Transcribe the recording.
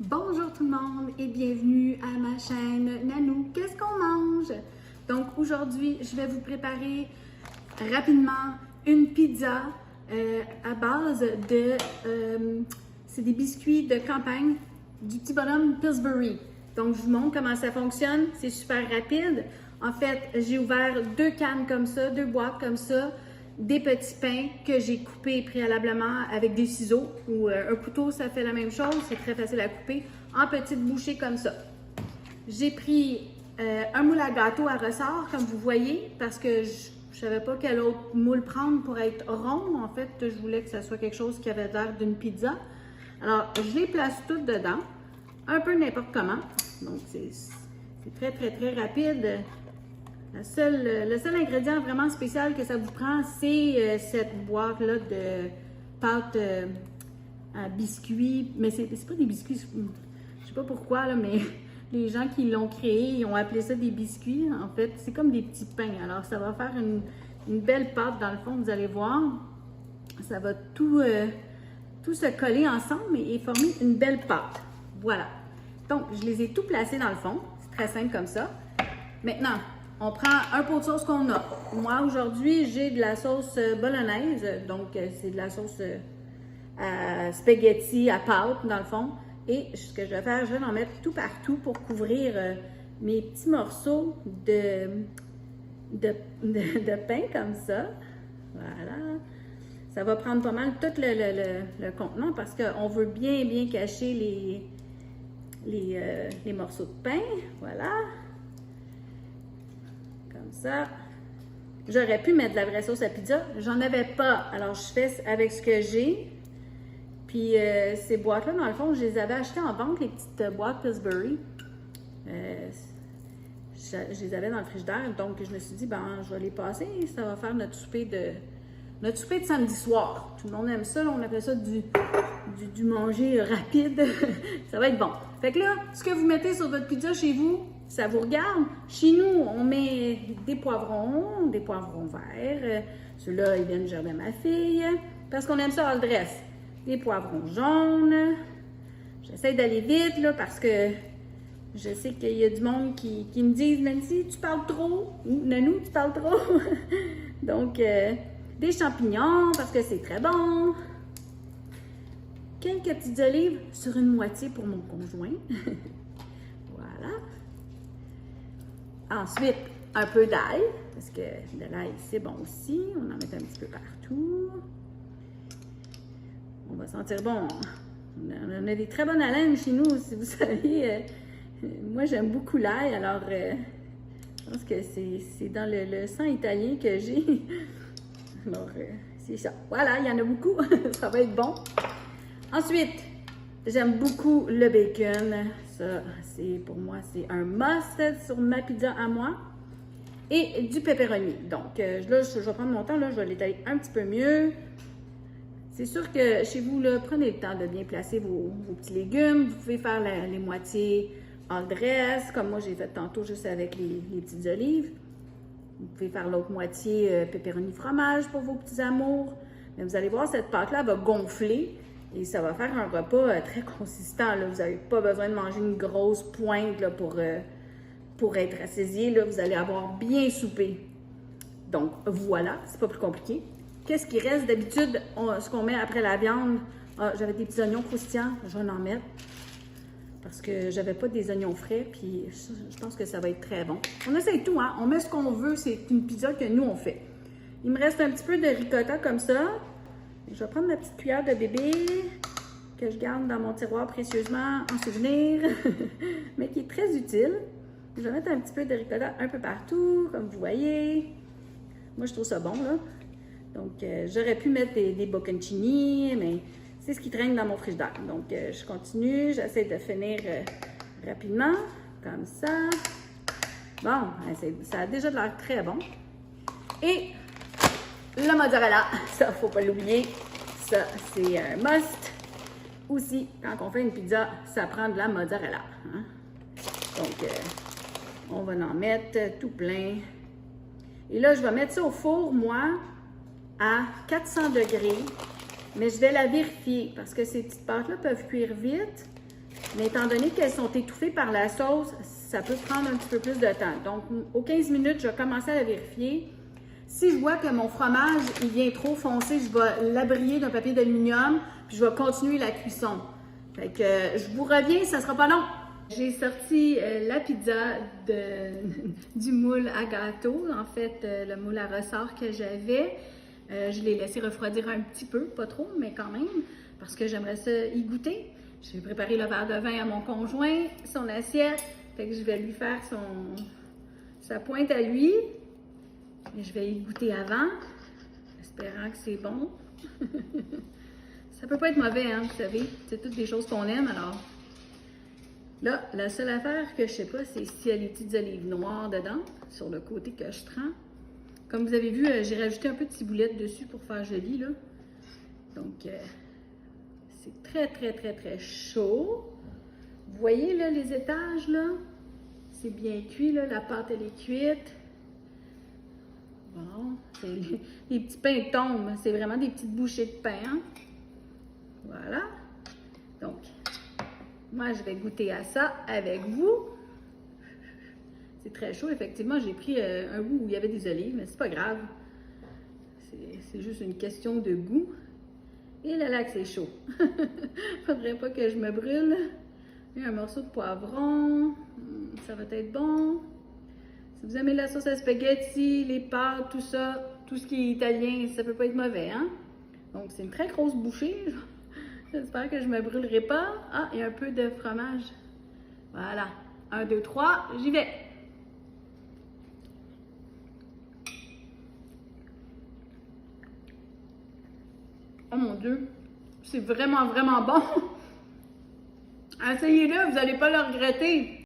Bonjour tout le monde et bienvenue à ma chaîne Nanou, qu'est-ce qu'on mange? Donc aujourd'hui, je vais vous préparer rapidement une pizza à base de, c'est des biscuits de campagne du petit bonhomme Pillsbury. Donc je vous montre comment ça fonctionne, c'est super rapide. En fait, j'ai ouvert deux cannes comme ça, deux boîtes comme ça, des petits pains que j'ai coupés préalablement avec des ciseaux ou un couteau, ça fait la même chose, c'est très facile à couper, en petites bouchées comme ça. J'ai pris un moule à gâteau à ressort, comme vous voyez, parce que je ne savais pas quel autre moule prendre pour être rond. En fait, je voulais que ça soit quelque chose qui avait l'air d'une pizza. Alors, je les place toutes dedans, un peu n'importe comment. Donc, c'est très rapide. Le seul ingrédient vraiment spécial que ça vous prend, c'est cette boîte-là de pâte à biscuits. Mais c'est pas des biscuits, je sais pas pourquoi, là, mais les gens qui l'ont créé, ils ont appelé ça des biscuits. En fait, c'est comme des petits pains. Alors, ça va faire une belle pâte dans le fond, vous allez voir. Ça va tout se coller ensemble et former une belle pâte. Voilà. Donc, je les ai tout placés dans le fond. C'est très simple comme ça. Maintenant, on prend un pot de sauce qu'on a. Moi, aujourd'hui, j'ai de la sauce bolognaise. Donc, c'est de la sauce à spaghetti, à pâte, dans le fond. Et ce que je vais faire, je vais en mettre tout partout pour couvrir mes petits morceaux de pain comme ça. Voilà. Ça va prendre pas mal tout le contenant parce qu'on veut bien cacher les morceaux de pain. Voilà. Comme ça. J'aurais pu mettre de la vraie sauce à pizza. J'en avais pas. Alors, je fais avec ce que j'ai. Puis, ces boîtes-là, dans le fond, je les avais achetées en vente, les petites boîtes Pillsbury. Je les avais dans le frigidaire. Donc, je me suis dit, ben, je vais les passer. Ça va faire notre souper de samedi soir. Tout le monde aime ça. Là, on appelle ça du manger rapide. Ça va être bon. Fait que là, ce que vous mettez sur votre pizza chez vous, ça vous regarde. Chez nous, on met des poivrons verts. Ceux-là, ils viennent du jardin de ma fille. Parce qu'on aime ça all dress. Des poivrons jaunes. J'essaie d'aller vite, là, parce que je sais qu'il y a du monde qui me disent, Nancy, tu parles trop. Ou Nanou, tu parles trop. Donc, des champignons, parce que c'est très bon. Quelques petites olives sur une moitié pour mon conjoint. Voilà. Ensuite, un peu d'ail, parce que de l'ail, c'est bon aussi. On en met un petit peu partout. On va sentir bon. On a des très bonnes haleines chez nous, si vous savez. Moi, j'aime beaucoup l'ail, alors je pense que c'est dans le sang italien que j'ai. Alors, c'est ça. Voilà, il y en a beaucoup. Ça va être bon. Ensuite, j'aime beaucoup le bacon. Ça, pour moi, c'est un must sur ma pizza à moi. Et du pepperoni. Donc, là, je vais prendre mon temps. Là, je vais l'étaler un petit peu mieux. C'est sûr que chez vous, là, prenez le temps de bien placer vos petits légumes. Vous pouvez faire les moitiés all dress, comme moi, j'ai fait tantôt juste avec les petites olives. Vous pouvez faire l'autre moitié pepperoni fromage pour vos petits amours. Mais vous allez voir, cette pâte-là va gonfler. Et ça va faire un repas très consistant. Là. Vous n'avez pas besoin de manger une grosse pointe là, pour être rassasié. Là. Vous allez avoir bien soupé. Donc, voilà, c'est pas plus compliqué. Qu'est-ce qui reste d'habitude? Ce qu'on met après la viande. Ah, j'avais des petits oignons croustillants. Je vais en mettre. Parce que j'avais pas des oignons frais. Puis, je pense que ça va être très bon. On essaye tout, hein? On met ce qu'on veut. C'est une pizza que nous, on fait. Il me reste un petit peu de ricotta comme ça. Je vais prendre ma petite cuillère de bébé que je garde dans mon tiroir précieusement en souvenir, mais qui est très utile. Je vais mettre un petit peu de ricotta un peu partout, comme vous voyez. Moi, je trouve ça bon, là. Donc, j'aurais pu mettre des bocconcini, mais c'est ce qui traîne dans mon frigidaire. Donc, je continue. J'essaie de finir rapidement, comme ça. Bon, ça a déjà de l'air très bon. Et la mozzarella, ça, faut pas l'oublier. Ça, c'est un must. Aussi, quand on fait une pizza, ça prend de la mozzarella. Hein? Donc, on va en mettre tout plein. Et là, je vais mettre ça au four, moi, à 400 degrés. Mais je vais la vérifier parce que ces petites pâtes-là peuvent cuire vite. Mais étant donné qu'elles sont étouffées par la sauce, ça peut prendre un petit peu plus de temps. Donc, aux 15 minutes, je vais commencer à la vérifier. Si je vois que mon fromage, il vient trop foncé, je vais l'abrier d'un papier d'aluminium, puis je vais continuer la cuisson. Fait que je vous reviens, ça sera pas long. J'ai sorti la pizza du moule à gâteau, en fait, le moule à ressort que j'avais. Je l'ai laissé refroidir un petit peu, pas trop, mais quand même, parce que j'aimerais ça y goûter. J'ai préparé le verre de vin à mon conjoint, son assiette, fait que je vais lui faire sa pointe à lui. Et je vais y goûter avant, espérant que c'est bon. Ça peut pas être mauvais, hein, vous savez, c'est toutes des choses qu'on aime, alors... Là, la seule affaire que je sais pas, c'est s'il y a les petites olives noires dedans, sur le côté que je trempe. Comme vous avez vu, j'ai rajouté un peu de ciboulette dessus pour faire joli, là. Donc, c'est très, très, très, très chaud. Vous voyez, là, les étages, là? C'est bien cuit, là. La pâte, elle est cuite. Bon, c'est les petits pains tombent. C'est vraiment des petites bouchées de pain, hein? Voilà. Donc, moi, je vais goûter à ça avec vous. C'est très chaud, effectivement. J'ai pris un goût où il y avait des olives, mais c'est pas grave. C'est juste une question de goût. Et là, que c'est chaud. Faudrait pas que je me brûle. Et un morceau de poivron. Ça va être bon. Si vous aimez la sauce à spaghetti, les pâtes, tout ça, tout ce qui est italien, ça peut pas être mauvais, hein? Donc, c'est une très grosse bouchée. J'espère que je me brûlerai pas. Ah, et un peu de fromage. Voilà. 1, 2, 3, j'y vais. Oh mon Dieu, c'est vraiment, vraiment bon. Essayez-le, vous n'allez pas le regretter.